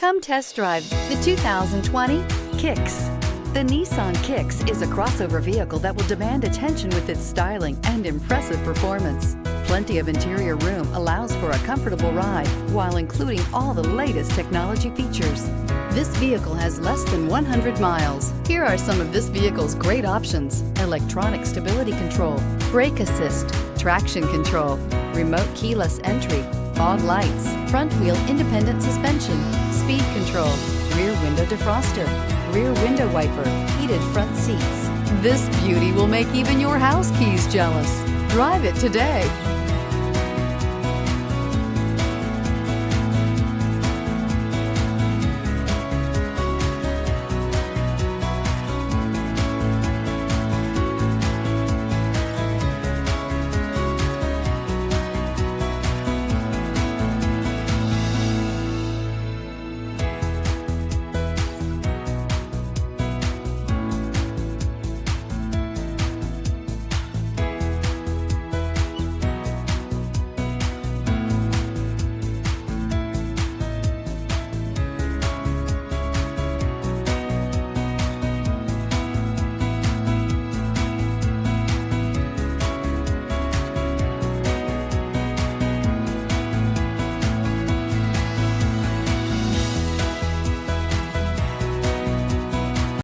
Come test drive the 2020 Kicks. The Nissan Kicks is a crossover vehicle that will demand attention with its styling and impressive performance. Plenty of interior room allows for a comfortable ride while including all the latest technology features. This vehicle has less than 100 miles. Here are some of this vehicle's great options: electronic stability control, brake assist, traction control, remote keyless entry, fog lights, front wheel independent suspension, speed control, rear window defroster, rear window wiper, heated front seats. This beauty will make even your house keys jealous. Drive it today.